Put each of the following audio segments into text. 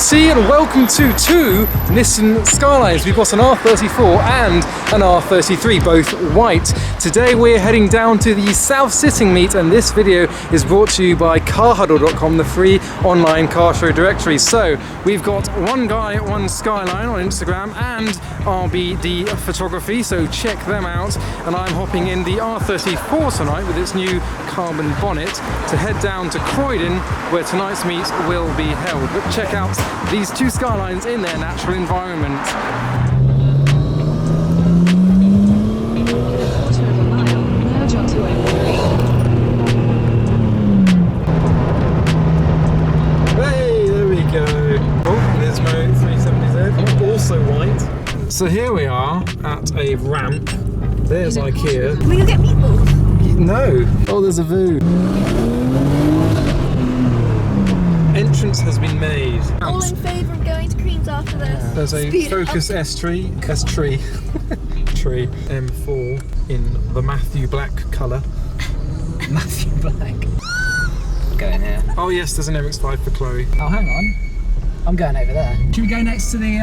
Lucy and welcome to two Nissan Skylines. We've got an R34 and an R33, both white. Today we're heading down to the South Sitting meet, and this video is brought to you by carhuddle.com, the free online car show directory. So we've got one guy at one Skyline on Instagram and RBD Photography, so check them out. And I'm hopping in the R34 tonight with its new carbon bonnet to head down to Croydon where tonight's meet will be held. But check out these two Skylines in their natural environment. Hey, there we go. Oh, Nismo 370Z, also white. So here we are at a ramp. There's IKEA. Will you get meatballs? No. Oh, there's a Voo. Entrance has been made. All in favour of going to Creams after this. There's a Focus S3 M4 in the Matthew Black colour. Matthew Black. Go in here. Oh yes, there's an MX-5 for Chloe. Oh, hang on. I'm going over there. Should we go next to the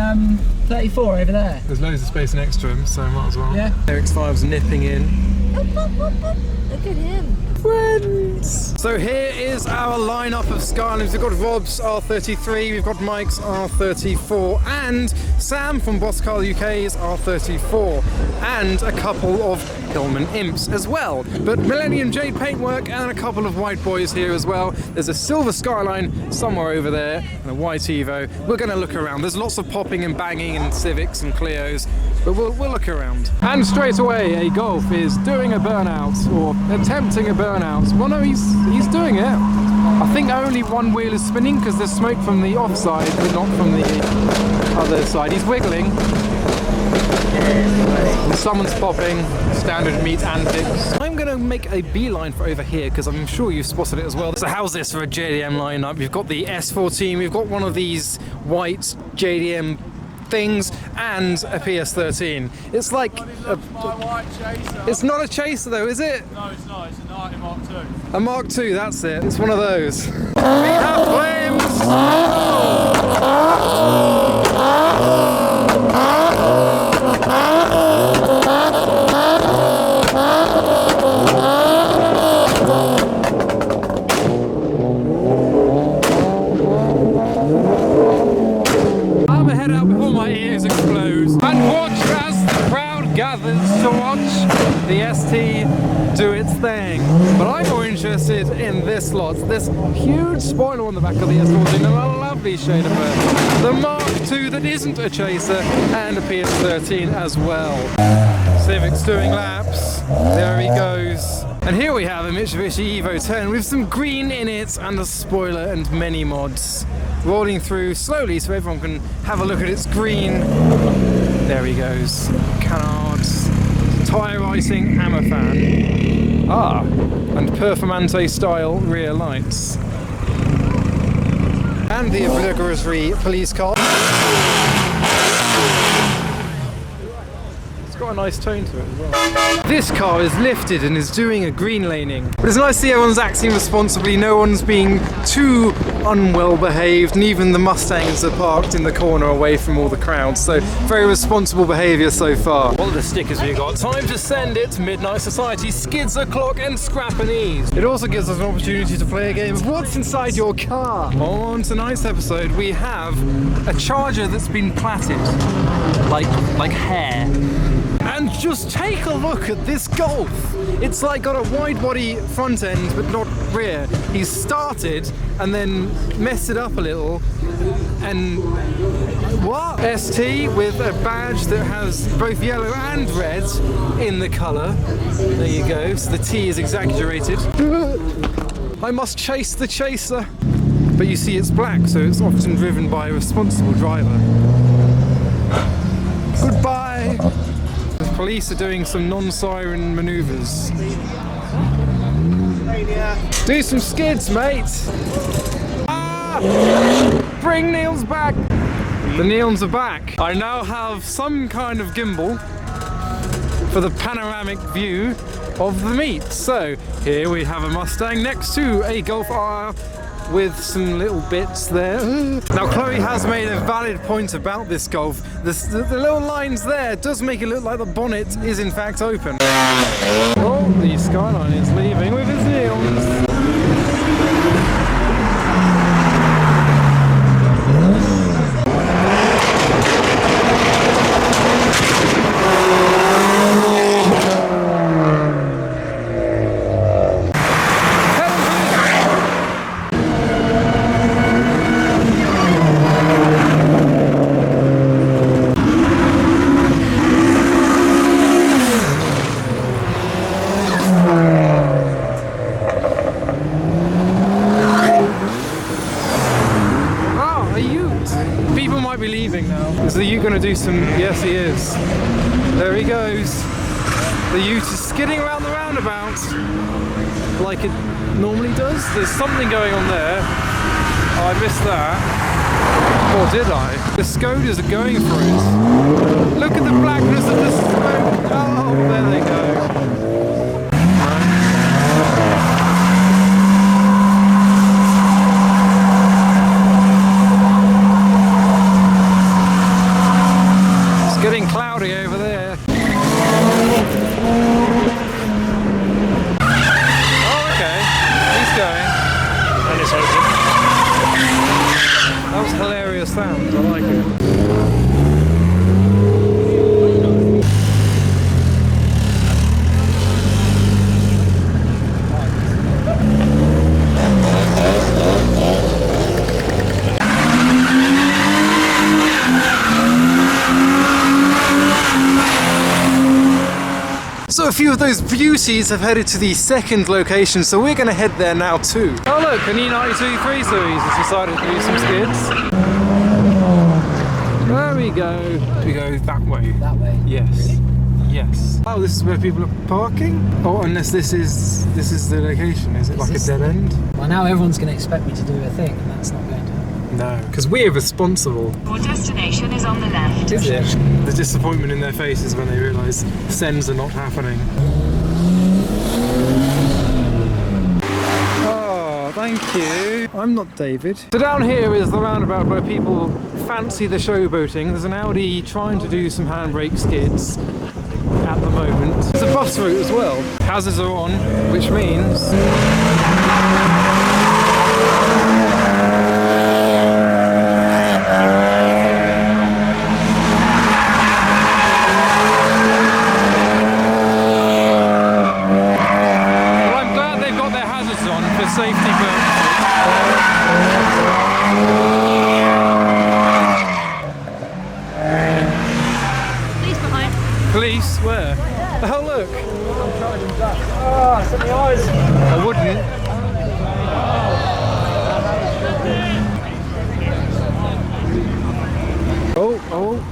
34 over there? There's loads of space next to him, so might as well. Yeah. MX-5's nipping in. Look at him. Friends! So here is our lineup of Skylines. We've got Rob's R33, we've got Mike's R34, and Sam from Boss Car UK's R34, and a couple of Hillman Imps as well. But Millennium Jade paintwork and a couple of white boys here as well. There's a silver Skyline somewhere over there and a white Evo. We're going to look around. There's lots of popping and banging and Civics and Clios, but we'll look around. And straight away, a Golf is doing a burnout, or attempting a burnout. Well, no, he's doing it. I think only one wheel is spinning because there's smoke from the offside, but not from the other side. He's wiggling. And someone's popping. Standard meat antics. I'm going to make a beeline for over here because I'm sure you've spotted it as well. So how's this for a JDM lineup? We've got the S14, we've got one of these white JDM things and a PS13. It's like it's not a chaser though, is it? No, it's not. It's a 90 Mark II. A Mark II, that's it. It's one of those. We have flames! Gathers to watch the ST do its thing. But I'm more interested in this lot. This huge spoiler on the back of the S14 and a lovely shade of purple. The Mark II that isn't a chaser, and a PS13 as well. Civic's doing laps. There he goes. And here we have a Mitsubishi Evo 10 with some green in it and a spoiler and many mods. Rolling through slowly so everyone can have a look at its green. There he goes. Canards, tyre racing hammer fan. Ah, and Performante style rear lights. And the obligatory police car. Got a nice tone to it as well. This car is lifted and is doing a green laning. But it's nice to see everyone's acting responsibly, no one's being too unwell behaved, and even the Mustangs are parked in the corner away from all the crowds, so very responsible behaviour so far. What are the stickers we got? Time to send it, Midnight Society, Skids O'Clock and Scrap and Ease. It also gives us an opportunity to play a game of what's inside your car. On tonight's episode we have a Charger that's been plaited, like hair. And just take a look at this Golf. It's like got a wide body front end but not rear. He's started and then messed it up a little. And what? ST with a badge that has both yellow and red in the colour. There you go. So the T is exaggerated. I must chase the chaser. But you see it's black, so it's often driven by a responsible driver. Goodbye. The police are doing some non-siren manoeuvres. Do some skids, mate! Ah! Bring Neils back! The Neons are back. I now have some kind of gimbal for the panoramic view of the meet. So here we have a Mustang next to a Golf R with some little bits there. Now Chloe has made a valid point about this Golf. The little lines there does make it look like the bonnet is in fact open. Oh, the Skyline is leaving with its wheels. Is the Ute going to do some? Yes, he is. There he goes. The Ute is skidding around the roundabout like it normally does. There's something going on there. Oh, I missed that. Or did I? The Skodas are going for it. Look at the blackness of the smoke. Oh, there they go. Getting cloudy over there. Oh, okay. He's going. And it's open. That was hilarious sound. I like it. So a few of those beauties have headed to the second location, so we're going to head there now too. Oh look, an E92 3 Series has decided to do some skids. There we go. We go that way. That way? Yes. Yes. Oh, this is where people are parking? Oh, unless this is the location. Is it like a dead end? Well, now everyone's going to expect me to do a thing, and that's not going to happen. No, because we're responsible. Your destination is on the left. Is it? The disappointment in their faces when they realise sends are not happening. Oh, thank you. I'm not David. So down here is the roundabout where people fancy the showboating. There's an Audi trying to do some handbrake skids at the moment. There's a bus route as well. Hazards are on, which means... safety purposes. Police behind. Police? Where? Oh look! Oh, it's in the eyes. I wouldn't.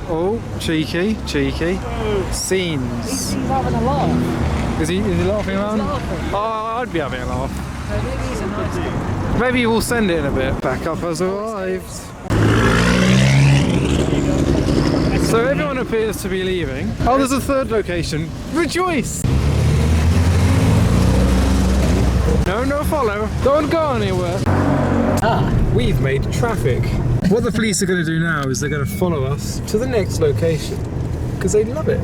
Oh, cheeky. Scenes. He's having a laugh. Is he laughing around? laughing. Oh, I'd be having a laugh. Maybe he's a nice guy. Maybe we'll send it in a bit. Backup has arrived. So everyone appears to be leaving. Oh, there's a third location. Rejoice! No follow. Don't go anywhere. We've made traffic. What the police are going to do now is they're going to follow us to the next location because they love it.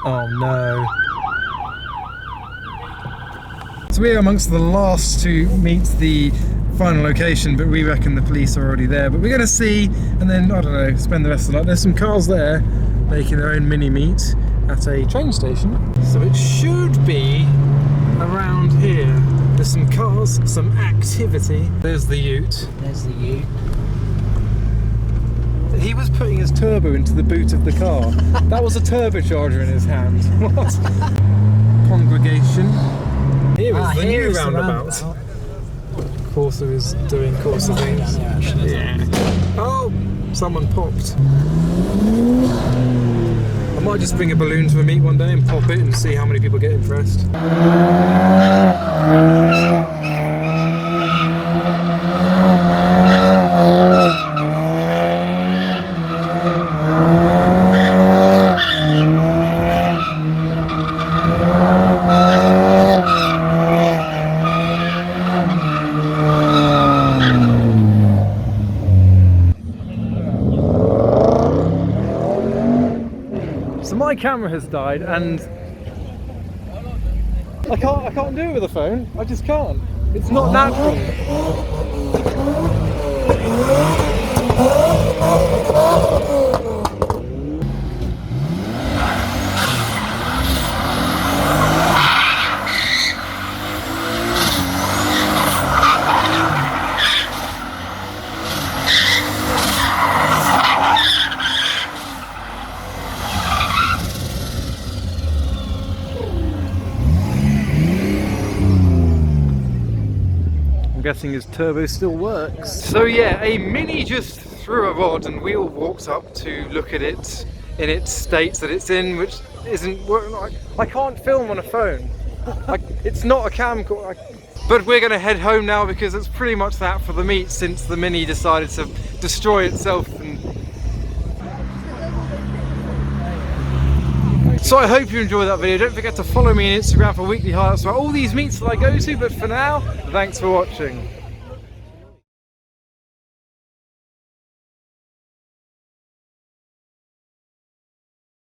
Oh no. So we're amongst the last to meet the final location, but we reckon the police are already there. But we're going to see, and then, I don't know, spend the rest of the night. There's some cars there making their own mini-meet at a train station. So it should be around here. There's some cars, some activity. There's the Ute. There's the Ute. He was putting his turbo into the boot of the car. That was a turbocharger in his hand. What? Congregation. Here is the new roundabout. Corsa is doing Corsa things. Yeah. Oh, someone popped. I might just bring a balloon to a meet one day and pop it and see how many people get impressed. So my camera has died and I can't do it with a phone. I just can't. It's not natural. I'm guessing his turbo still works. So yeah, a Mini just threw a rod and we all walked up to look at it in its state that it's in, which isn't working. I can't film on a phone. It's not a camcorder. But we're going to head home now because it's pretty much that for the meet since the Mini decided to destroy itself. So I hope you enjoyed that video. Don't forget to follow me on Instagram for weekly highlights about all these meets that I go to. But for now, thanks for watching.